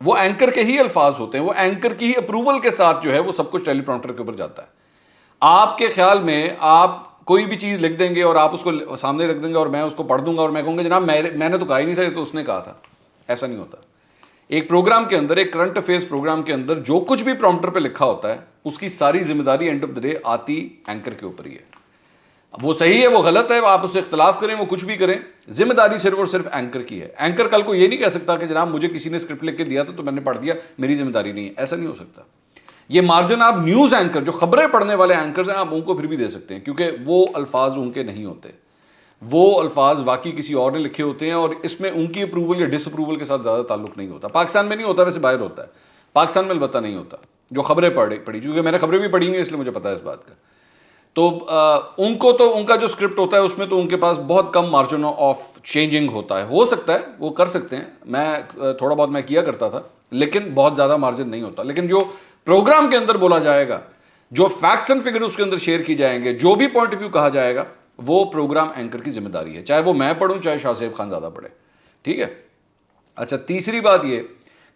وہ اینکر کے ہی الفاظ ہوتے ہیں, وہ اینکر کی ہی اپروول کے ساتھ جو ہے وہ سب کچھ ٹیلی پرومپٹر کے اوپر جاتا ہے. آپ کے خیال میں آپ کوئی بھی چیز لکھ دیں گے اور آپ اس کو سامنے رکھ دیں گے اور میں اس کو پڑھ دوں گا اور میں کہوں گا جناب میں نے تو کہا ہی نہیں تھا, یہ تو اس نے کہا تھا. ایسا نہیں ہوتا. ایک پروگرام کے اندر, ایک کرنٹ افیئرس پروگرام کے اندر جو کچھ بھی پرومپٹر پہ لکھا ہوتا ہے اس کی ساری ذمہ داری اینڈ آف دا ڈے آتی اینکر کے اوپر ہی ہے. وہ صحیح ہے, وہ غلط ہے, آپ اس سے اختلاف کریں, وہ کچھ بھی کریں, ذمہ داری صرف اور صرف اینکر کی ہے. اینکر کل کو یہ نہیں کہہ سکتا کہ جناب مجھے کسی نے اسکرپٹ لکھ کے دیا تھا تو میں نے پڑھ دیا, میری ذمہ داری نہیں ہے. ایسا نہیں ہو سکتا. یہ مارجن آپ نیوز اینکر, جو خبریں پڑھنے والے اینکرز ہیں, آپ ان کو پھر بھی دے سکتے ہیں کیونکہ وہ الفاظ ان کے نہیں ہوتے, وہ الفاظ واقعی کسی اور نے لکھے ہوتے ہیں اور اس میں ان کی اپروول یا ڈس اپروول کے ساتھ زیادہ تعلق نہیں ہوتا. پاکستان میں نہیں ہوتا, ویسے باہر ہوتا ہے. پاکستان میں البتہ نہیں ہوتا. جو خبریں پڑھی کیونکہ میں نے خبریں بھی پڑھی ہیں اس لیے مجھے پتا ہے اس بات کا. تو ان کو تو ان کا جو اسکرپٹ ہوتا ہے اس میں تو ان کے پاس بہت کم مارجن آف چینجنگ ہوتا ہے. ہو سکتا ہے وہ کر سکتے ہیں, میں تھوڑا بہت میں کیا کرتا تھا, لیکن بہت زیادہ مارجن نہیں ہوتا. لیکن جو پروگرام کے اندر بولا جائے گا, جو فیکٹس اینڈ فگر اس کے اندر شیئر کی جائیں گے, جو بھی پوائنٹ آف ویو کہا جائے گا, وہ پروگرام اینکر کی ذمہ داری ہے, چاہے وہ میں پڑھوں چاہے شاہ زیب خان زادہ پڑھے. ٹھیک ہے. اچھا, تیسری بات یہ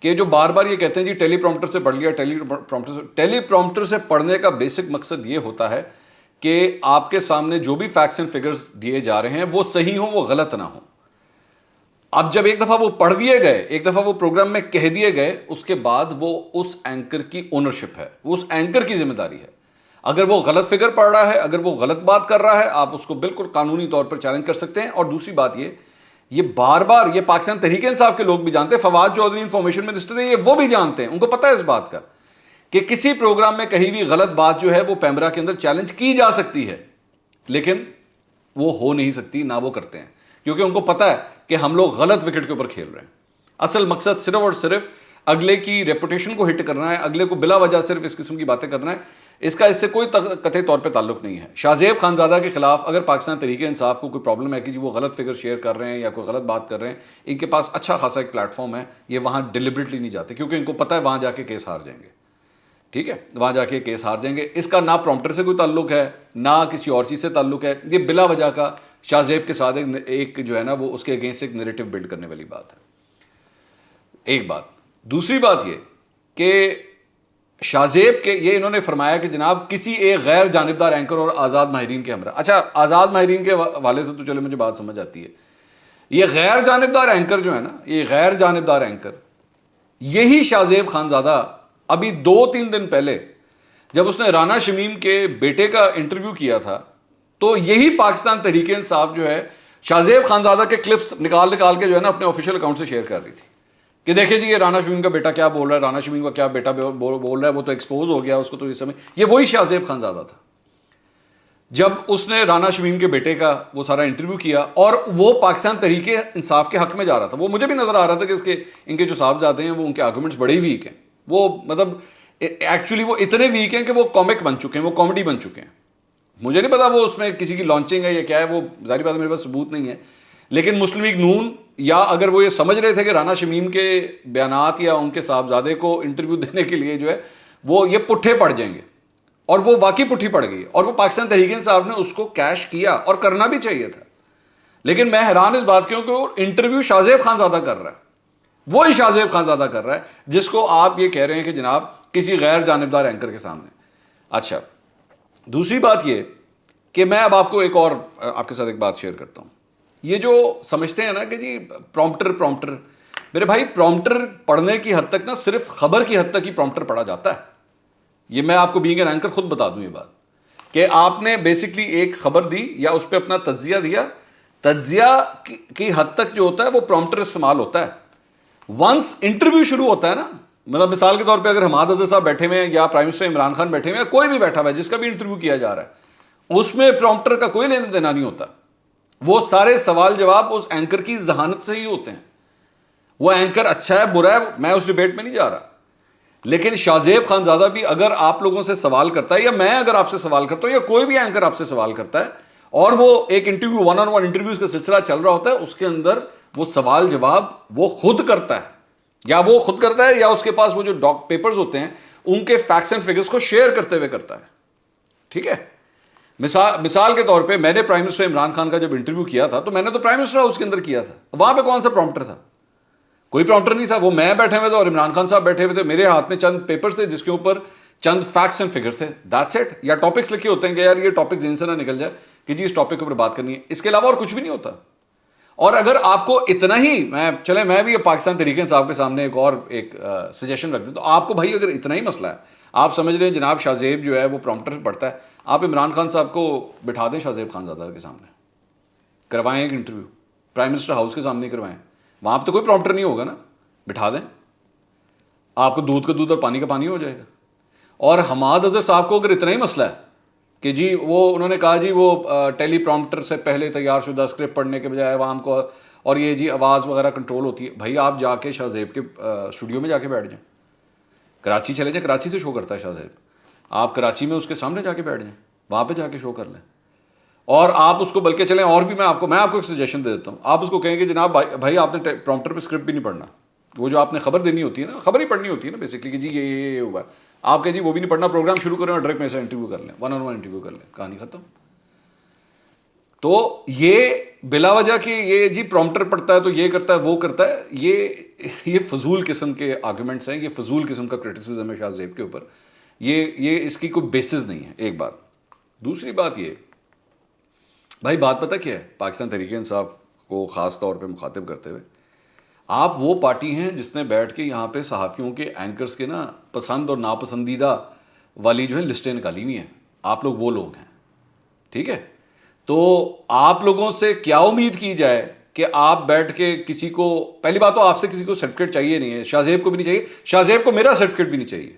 کہ جو بار بار یہ کہتے ہیں جی ٹیلی پرومپٹر سے پڑھ لیا, ٹیلی پرومپٹر سے پڑھنے کا بیسک مقصد یہ ہوتا ہے کہ آپ کے سامنے جو بھی فیکٹس اینڈ فگرز دیے جا رہے ہیں وہ صحیح ہوں, وہ غلط نہ ہوں. اب جب ایک دفعہ وہ پڑھ دیے گئے, ایک دفعہ وہ پروگرام میں کہہ دیے گئے, اس کے بعد وہ اس اینکر کی اونرشپ ہے, اس اینکر کی ذمہ داری ہے. اگر وہ غلط فگر پڑھ رہا ہے, اگر وہ غلط بات کر رہا ہے, آپ اس کو بالکل قانونی طور پر چیلنج کر سکتے ہیں. اور دوسری بات یہ بار بار یہ پاکستان تحریک انصاف کے لوگ بھی جانتے ہیں, فواد چودھری انفارمیشن منسٹر ہے, یہ وہ بھی جانتے ہیں, ان کو پتہ ہے اس بات کا کہ کسی پروگرام میں کہیں بھی غلط بات جو ہے وہ پیمرا کے اندر چیلنج کی جا سکتی ہے, لیکن وہ ہو نہیں سکتی, نہ وہ کرتے ہیں, کیونکہ ان کو پتہ ہے کہ ہم لوگ غلط وکٹ کے اوپر کھیل رہے ہیں. اصل مقصد صرف اور صرف اگلے کی ریپوٹیشن کو ہٹ کرنا ہے, اگلے کو بلا وجہ صرف اس قسم کی باتیں کرنا ہے. اس کا اس سے کوئی قطعی طور پہ تعلق نہیں ہے. شاہ زیب خان زادہ کے خلاف اگر پاکستان تحریک انصاف کو کوئی پرابلم ہے کہ جی وہ غلط فگر شیئر کر رہے ہیں یا کوئی غلط بات کر رہے ہیں, ان کے پاس اچھا خاصا ایک پلیٹ فارم ہے, یہ وہاں ڈیلیبریٹلی نہیں جاتے کیونکہ ان کو پتہ ہے وہاں جا کے کیس ہار جائیں گے. ٹھیک ہے, وہاں جا کے کیس ہار جائیں گے. اس کا نہ پرومپٹر سے کوئی تعلق ہے, نہ کسی اور چیز سے تعلق ہے. یہ بلا وجہ کا شاہ زیب کے ساتھ ایک جو ہے نا وہ اس کے اگینسٹ ایک نیریٹو بلڈ کرنے والی بات ہے. ایک بات. دوسری بات یہ کہ شاہ زیب کے یہ انہوں نے فرمایا کہ جناب کسی ایک غیر جانبدار اینکر اور آزاد ماہرین کے ہمراہ. اچھا, آزاد ماہرین کے حوالے سے تو چلے مجھے بات سمجھ آتی ہے. یہ غیر جانبدار اینکر جو ہے نا, یہ غیر جانبدار اینکر, یہی شاہ زیب خان زادہ ابھی 2-3 دن پہلے جب اس نے رانا شمیم کے بیٹے کا انٹرویو کیا تھا, تو یہی پاکستان تحریک انصاف جو ہے شاہ زیب خان زادہ کے کلپس نکال کے جو ہے نا اپنے آفیشیل اکاؤنٹ سے شیئر کر رہی تھی کہ دیکھیں جی یہ رانا شمیم کا بیٹا کیا بول رہا ہے, رانا شمیم کا کیا بیٹا بول رہا ہے, وہ تو ایکسپوز ہو گیا اس کو. تو اس سمے یہ وہی شاہ زیب خان زادہ تھا جب اس نے رانا شمیم کے بیٹے کا وہ سارا انٹرویو کیا اور وہ پاکستان تحریک انصاف کے حق میں جا رہا تھا. وہ مجھے بھی نظر آ رہا تھا کہ ان کے جو صاحبزادے ہیں وہ ان کے آرگومنٹس بڑے ویک ہیں. وہ مطلب ایکچولی وہ اتنے ویک ہیں کہ وہ کامک بن چکے ہیں, وہ کامیڈی بن چکے ہیں. مجھے نہیں پتا وہ اس میں کسی کی لانچنگ ہے یا کیا ہے, وہ ظاہری بات ہے میرے پاس ثبوت نہیں ہے. لیکن مسلم لیگ نون یا اگر وہ یہ سمجھ رہے تھے کہ رانا شمیم کے بیانات یا ان کے صاحبزادے کو انٹرویو دینے کے لیے جو ہے وہ یہ پٹھے پڑ جائیں گے, اور وہ واقعی پٹھی پڑ گئی, اور وہ پاکستان تحریک انصاف نے اس کو کیش کیا اور کرنا بھی چاہیے تھا. لیکن میں حیران اس بات کیوں کہ وہ انٹرویو شاہ زیب خان زادہ کر رہا ہے, وہی شاہ زیب خان زادہ کر رہا ہے جس کو آپ یہ کہہ رہے ہیں کہ جناب کسی غیر جانبدار اینکر کے سامنے. اچھا, دوسری بات یہ کہ میں اب آپ کو ایک اور آپ کے ساتھ ایک بات شیئر کرتا ہوں. یہ جو سمجھتے ہیں نا کہ جی پرومپٹر, میرے بھائی پرومپٹر پڑھنے کی حد تک نا صرف خبر کی حد تک ہی پرومپٹر پڑھا جاتا ہے. یہ میں آپ کو بینگ این اینکر خود بتا دوں یہ بات کہ آپ نے بیسکلی ایک خبر دی یا اس پہ اپنا تجزیہ دیا, تجزیہ کی حد تک جو ہوتا ہے وہ پرومپٹر استعمال ہوتا ہے. ونس انٹرویو شروع ہوتا ہے نا, مطلب مثال کے طور پہ اگر حماد اظہر صاحب بیٹھے ہوئے ہیں یا پرائم منسٹر عمران خان بیٹھے ہوئے ہیں, کوئی بھی بیٹھا ہوا ہے جس کا بھی انٹرویو کیا جا رہا ہے, اس میں پرومپٹر کا کوئی لینا دینا نہیں ہوتا. وہ سارے سوال جواب اس اینکر کی ذہانت سے ہی ہوتے ہیں. وہ اینکر اچھا ہے برا ہے میں اس ڈیبیٹ میں نہیں جا رہا, لیکن شاہ زیب خان زادہ بھی اگر آپ لوگوں سے سوال کرتا ہے یا میں اگر آپ سے سوال کرتا ہوں یا کوئی بھی اینکر آپ سے سوال کرتا ہے اور وہ ایک انٹرویو 1-on-1 انٹرویوز کا سلسلہ چل رہا ہوتا ہے, اس کے اندر وہ سوال جواب وہ خود کرتا ہے, یا وہ خود کرتا ہے یا اس کے پاس وہ جو پیپرز ہوتے ہیں ان کے فیکٹس اینڈ فگرز کو شیئر کرتے ہوئے کرتا ہے. ٹھیک ہے, مثال کے طور پہ میں نے پرائم منسٹر عمران خان کا جب انٹرویو کیا تھا تو میں نے تو پرائم منسٹر ہاؤس کے اندر کیا تھا, وہاں پہ کون سا پرومپٹر تھا, کوئی پرومپٹر نہیں تھا, وہ میں بیٹھے ہوئے تھے اور عمران خان صاحب بیٹھے ہوئے تھے, میرے ہاتھ میں چند پیپرز تھے جس کے اوپر چند فیکٹس اینڈ فگر تھے, دیٹس اٹ. یا ٹاپکس لکھے ہوتے ہیں کہ یار یہ ٹاپک ذہن سے نہ نکل جائے کہ جی اس ٹاپک کے اوپر بات کرنی ہے, اس کے علاوہ اور کچھ بھی نہیں ہوتا. اور اگر آپ کو اتنا ہی, میں بھی پاکستان تحریک انصاف کے سامنے ایک سجیشن رکھ دوں, تو آپ کو بھائی اگر اتنا ہی مسئلہ ہے, آپ سمجھ رہے ہیں جناب شاہ زیب جو ہے وہ پرومپٹر پڑھتا ہے, آپ عمران خان صاحب کو بٹھا دیں شاہ زیب خان زادہ کے سامنے, کروائیں ایک انٹرویو, پرائم منسٹر ہاؤس کے سامنے کروائیں, وہاں پہ تو کوئی پرومپٹر نہیں ہوگا نا, بٹھا دیں, آپ کو دودھ کا دودھ اور پانی کا پانی ہو جائے گا. اور حماد اظہر صاحب کو اگر اتنا ہی مسئلہ ہے کہ جی وہ انہوں نے کہا جی وہ ٹیلی پرومپٹر سے پہلے تیار شدہ اسکرپٹ پڑھنے کے بجائے عوام کو, اور یہ جی آواز وغیرہ کنٹرول ہوتی ہے, بھائی آپ جا کے شاہ زیب کے اسٹوڈیو میں جا کے بیٹھ جائیں, کراچی چلے جائیں, کراچی سے شو کرتا ہے شاہ زیب, آپ کراچی میں اس کے سامنے جا کے بیٹھ جائیں, وہاں پہ جا کے شو کر لیں. اور آپ اس کو بلکہ چلیں, اور بھی میں آپ کو ایک سجیشن دے دیتا ہوں, آپ اس کو کہیں کہ جناب بھائی آپ نے پرومپٹر پہ اسکرپٹ بھی نہیں پڑھنا, وہ جو آپ نے خبر دینی ہوتی ہے نا, خبر ہی پڑھنی ہوتی ہے نا بیسکلی کہ جی یہ ہوا ہے, آپ کہ جی وہ بھی نہیں پڑھنا, پروگرام شروع کریں اور ڈائریکٹ میں سے انٹرویو کر لیں, 1-on-1 انٹرویو کر لیں, کہانی ختم. تو یہ بلا وجہ کہ یہ جی پرومپٹر پڑھتا ہے تو یہ کرتا ہے وہ کرتا ہے, یہ فضول قسم کے آرگومنٹس ہیں, یہ فضول قسم کا کرٹیسزم ہے شاہ زیب کے اوپر, یہ اس کی کوئی بیسز نہیں ہے, ایک بات. دوسری بات یہ بھائی, بات پتہ کیا ہے, پاکستان تحریک انصاف کو خاص طور پہ مخاطب کرتے ہوئے, آپ وہ پارٹی ہیں جس نے بیٹھ کے یہاں پہ صحافیوں کے اینکرز کے نا پسند اور ناپسندیدہ والی جو ہے لسٹیں نکالی ہوئی ہیں, آپ لوگ وہ لوگ ہیں, ٹھیک ہے. تو آپ لوگوں سے کیا امید کی جائے کہ آپ بیٹھ کے کسی کو, پہلی بات تو آپ سے کسی کو سرٹیفکیٹ چاہیے نہیں ہے, شاہ زیب کو بھی نہیں چاہیے, شاہ زیب کو میرا سرٹیفکیٹ بھی نہیں چاہیے,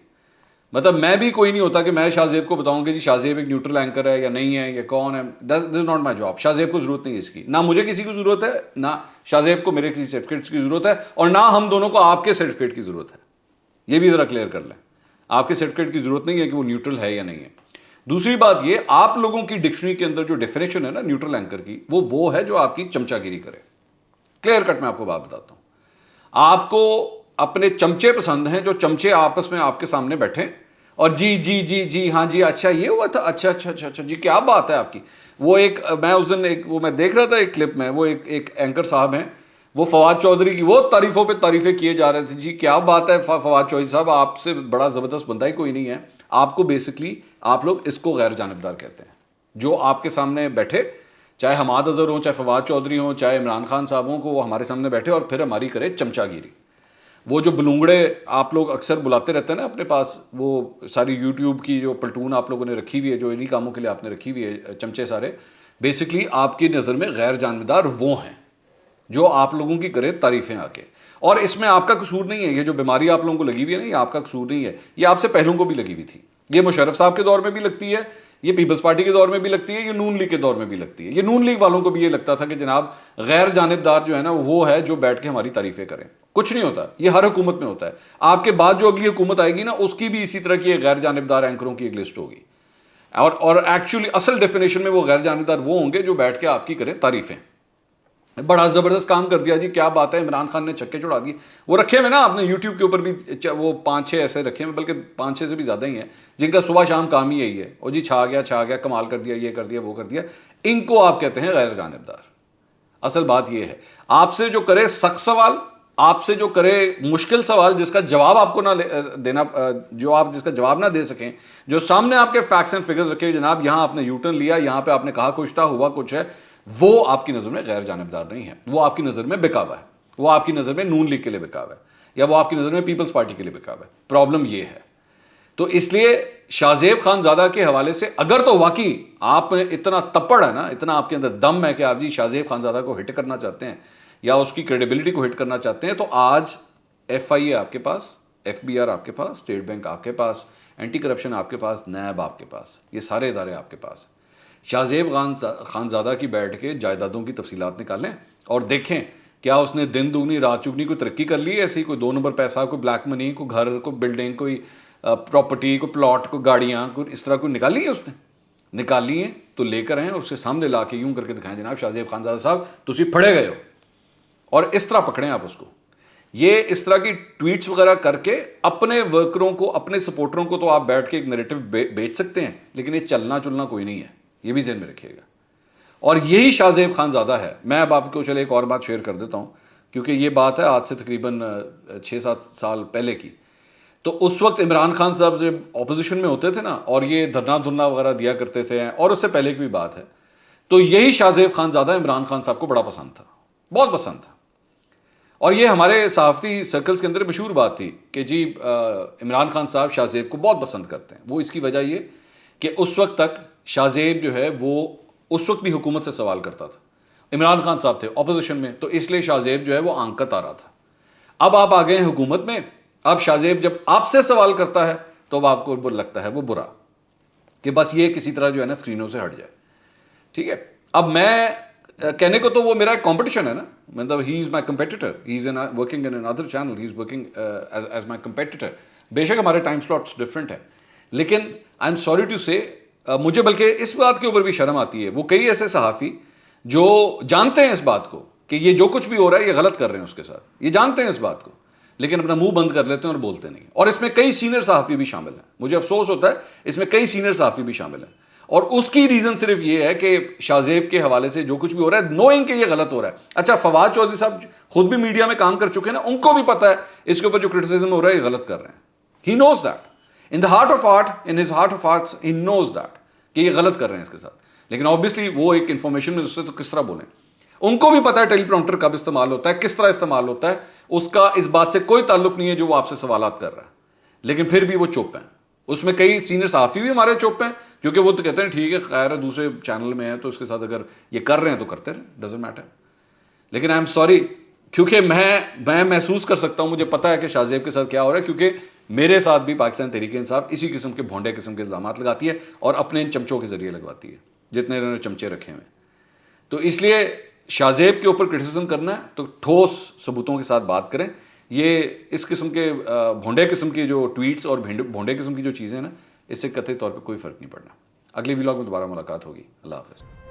مطلب میں بھی کوئی نہیں ہوتا کہ میں شاہ زیب کو بتاؤں کہ جی شاہ زیب ایک نیوٹرل اینکر ہے یا نہیں ہے, یا کون ہے, دس از ناٹ مائی جاب. شاہ زیب کو ضرورت نہیں ہے اس کی, نہ مجھے کسی کی ضرورت ہے, نہ شاہ زیب کو میرے کسی سرٹیفکیٹ کی ضرورت ہے, اور نہ ہم دونوں کو آپ کے سرٹیفکیٹ کی ضرورت ہے. یہ بھی ذرا کلیئر کر لیں, آپ کے سرٹیفکیٹ کی ضرورت نہیں ہے کہ وہ نیوٹرل ہے یا نہیں ہے. دوسری بات یہ, آپ لوگوں کی ڈکشنری کے اندر جو ڈیفینیشن ہے نا نیوٹرل اینکر کی, وہ ہے جو آپ کی چمچہ گیری کرے. کلیئر کٹ میں آپ کو بات بتاتا ہوں, آپ کو اپنے چمچے پسند ہیں جو چمچے آپس میں آپ کے سامنے بیٹھے اور جی جی جی جی ہاں جی اچھا یہ ہوا تھا, اچھا اچھا اچھا اچھا جی کیا بات ہے آپ کی. وہ ایک میں اس دن میں دیکھ رہا تھا ایک کلپ میں, وہ ایک اینکر صاحب ہیں, وہ فواد چودھری کی وہ تعریفوں پہ تعریفیں کیے جا رہے تھے, جی کیا بات ہے فواد چودھری صاحب, آپ سے بڑا زبردست بندہ ہی کوئی نہیں ہے. آپ کو بیسکلی آپ لوگ اس کو غیر جانبدار کہتے ہیں, جو آپ کے سامنے بیٹھے, چاہے حماد اظہر ہوں, چاہے فواد چودھری ہوں, چاہے عمران خان صاحب ہوں, کو وہ ہمارے سامنے بیٹھے اور پھر ہماری کرے چمچہ گیری. وہ جو بلونگڑے آپ لوگ اکثر بلاتے رہتے ہیں نا اپنے پاس, وہ ساری یوٹیوب کی جو پلٹون آپ لوگوں نے رکھی ہوئی ہے, جو انہی کاموں کے لیے آپ نے رکھی ہوئی ہے چمچے سارے, بیسکلی آپ کی نظر میں غیر جانبدار وہ ہیں جو آپ لوگوں کی کرے تعریفیں آ کے. اور اس میں آپ کا قصور نہیں ہے, یہ جو بیماری آپ لوگوں کو لگی ہوئی ہے نا, یہ آپ کا قصور نہیں ہے, یہ آپ سے پہلوں کو بھی لگی ہوئی تھی. یہ مشرف صاحب کے دور میں بھی لگتی ہے, یہ پیپلز پارٹی کے دور میں بھی لگتی ہے, یہ نون لیگ کے دور میں بھی لگتی ہے. یہ نون لیگ والوں کو بھی یہ لگتا تھا کہ جناب غیر جانبدار جو ہے نا وہ ہے جو بیٹھ کے ہماری تعریفیں کریں. کچھ نہیں ہوتا, یہ ہر حکومت میں ہوتا ہے. آپ کے بعد جو اگلی حکومت آئے گی نا, اس کی بھی اسی طرح کی غیر جانبدار اینکروں کی ایک لسٹ ہوگی, اور ایکچولی اصل ڈیفینیشن میں وہ غیر جانبدار وہ ہوں گے جو بیٹھ کے آپ کی کریں تعریفیں. بڑا زبردست کام کر دیا جی, کیا بات ہے, عمران خان نے چھکے چھڑا دیے. وہ رکھے ہوئے نا آپ نے یوٹیوب کے اوپر بھی, وہ 5-6 ایسے رکھے ہوئے, بلکہ 5-6 سے بھی زیادہ ہی ہیں, جن کا صبح شام کام ہی یہی ہے, اور جی چھا گیا کمال کر دیا, یہ کر دیا وہ کر دیا. ان کو آپ کہتے ہیں غیر جانبدار. اصل بات یہ ہے, آپ سے جو کرے سخت سوال, آپ سے جو کرے مشکل سوال جس کا جواب آپ کو نہ دینا, جو آپ جس کا جواب نہ دے سکیں, جو سامنے آپ کے فیکٹس اینڈ فگرز رکھے, جناب یہاں آپ نے یو ٹرن لیا, یہاں پہ آپ نے کہا کچھ تھا ہوا کچھ ہے, وہ آپ کی نظر میں غیر جانبدار نہیں ہے, وہ آپ کی نظر میں بکاوا ہے, وہ آپ کی نظر میں نون لیگ کے لیے بکاوا ہے, یا وہ آپ کی نظر میں پیپلز پارٹی کے لیے بکاوا ہے. پرابلم یہ ہے. تو اس لیے شاہ زیب خان زادہ کے حوالے سے اگر تو واقعی آپ نے اتنا تپڑ ہے نا, اتنا آپ کے اندر دم ہے کہ آپ جی شاہ زیب خان زادہ کو ہٹ کرنا چاہتے ہیں یا اس کی کریڈیبلٹی کو ہٹ کرنا چاہتے ہیں, تو آج ایف آئی اے آپ کے پاس, ایف بی آر آپ کے پاس, اسٹیٹ بینک آپ کے پاس, اینٹی کرپشن آپ کے پاس, نیب آپ کے پاس, یہ سارے ادارے آپ کے پاس. شاہ زیب خان زادہ کی بیٹھ کے جائیدادوں کی تفصیلات نکالیں اور دیکھیں کیا اس نے دن دگنی رات چگنی کوئی ترقی کر لی ہے, ایسی کوئی 2 نمبر پیسہ, کوئی بلیک منی, کوئی گھر, کوئی بلڈنگ, کوئی پراپرٹی, کوئی پلاٹ, کوئی گاڑیاں, کوئی اس طرح کوئی نکالی ہے. اس نے نکالی ہیں تو لے کر آئیں اور اس کے سامنے لا کے یوں کر کے دکھائیں, جناب شاہ زیب خان زادہ صاحب تسی پھڑے گئے ہو, اور اس طرح پکڑیں آپ اس کو. یہ اس طرح کی ٹویٹس وغیرہ کر کے اپنے ورکروں کو, اپنے سپورٹروں کو تو آپ بیٹھ کے ایک نیریٹو بیچ سکتے ہیں, لیکن یہ چلنا چلنا کوئی نہیں ہے, یہ بھی ذہن میں رکھیے گا. اور یہی شاہ زیب خان زادہ ہے. میں اب آپ کو چلے ایک اور بات شیئر کر دیتا ہوں, کیونکہ یہ بات ہے آج سے تقریباً 6-7 سال پہلے کی. تو اس وقت عمران خان صاحب جب اپوزیشن میں ہوتے تھے نا اور یہ دھرنا وغیرہ دیا کرتے تھے, اور اس سے پہلے کی بھی بات ہے, تو یہی شاہ زیب خان زادہ عمران خان صاحب کو بڑا پسند تھا, بہت پسند تھا. اور یہ ہمارے صحافتی سرکلز کے اندر مشہور بات تھی کہ جی عمران خان صاحب شاہ زیب کو بہت پسند کرتے ہیں. وہ اس کی وجہ یہ کہ اس وقت تک شاہ زیب جو ہے وہ اس وقت بھی حکومت سے سوال کرتا تھا, عمران خان صاحب تھے اپوزیشن میں, تو اس لیے شاہ زیب جو ہے وہ آنکت آ رہا تھا. اب آپ آ گئے ہیں حکومت میں, اب شاہ زیب جب آپ سے سوال کرتا ہے تو اب آپ کو لگتا ہے وہ برا کہ بس یہ کسی طرح جو ہے نا اسکرینوں سے ہٹ جائے. ٹھیک ہے, اب میں کہنے کو تو وہ میرا ایک کمپٹیشن ہے نا, مطلب he is my competitor, he is working in another channel, he is working as my competitor. بے شک ہمارے ٹائم سلاٹس ڈفرینٹ ہیں, لیکن آئی ایم سوری ٹو سے مجھے بلکہ اس بات کے اوپر بھی شرم آتی ہے. وہ کئی ایسے صحافی جو جانتے ہیں اس بات کو کہ یہ جو کچھ بھی ہو رہا ہے یہ غلط کر رہے ہیں اس کے ساتھ, یہ جانتے ہیں اس بات کو, لیکن اپنا منہ بند کر لیتے ہیں اور بولتے نہیں. اور اس میں کئی سینئر صحافی بھی شامل ہیں, مجھے افسوس ہوتا ہے اس میں کئی سینئر صحافی بھی شامل ہیں. اور اس کی ریزن صرف یہ ہے کہ شاہ زیب کے حوالے سے جو کچھ بھی ہو رہا ہے نوئنگ کہ یہ غلط ہو رہا ہے. اچھا فواد چودھری صاحب خود بھی میڈیا میں کام کر چکے ہیں نا, ان کو بھی پتا ہے اس کے اوپر جو کرٹیسزم ہو رہا ہے یہ غلط کر رہے ہیں. He knows that in the heart of art, in his heart of arts he knows that کہ یہ غلط کر رہے ہیں اس کے ساتھ. لیکن آبویسلی وہ ایک انفارمیشن میں اس سے تو کس طرح بولیں, ان کو بھی پتا ہے ٹیلی پرومپٹر کب استعمال ہوتا ہے, کس طرح استعمال ہوتا ہے, اس کا اس بات سے کوئی تعلق نہیں ہے جو وہ آپ سے سوالات کر رہا ہے, لیکن پھر بھی وہ چپ ہیں. اس میں کئی سینئر صحافی بھی ہمارے چپ ہیں کیونکہ وہ تو کہتے ہیں ٹھیک ہے خیر ہے دوسرے چینل میں ہے تو اس کے ساتھ اگر یہ کر رہے ہیں تو کرتے رہیں, ڈزنٹ میٹر. لیکن آئی ایم سوری کیونکہ میں محسوس کر سکتا ہوں, مجھے پتا ہے کہ شاہ زیب کے ساتھ کیا ہو رہا ہے, کیونکہ میرے ساتھ بھی پاکستان تحریک انصاف اسی قسم کے بھونڈے قسم کے الزامات لگاتی ہے اور اپنے ان چمچوں کے ذریعے لگواتی ہے جتنے انہوں نے چمچے رکھے ہوئے. تو اس لیے شاہ زیب کے اوپر کرٹیسزم کرنا ہے تو ٹھوس ثبوتوں کے ساتھ بات کریں. یہ اس قسم کے بھونڈے قسم کی جو ٹویٹس اور بھونڈے قسم کی جو چیزیں ہیں نا, اس سے قطعی طور پہ کوئی فرق نہیں پڑنا. اگلی ولاگ میں دوبارہ ملاقات ہوگی. اللہ حافظ.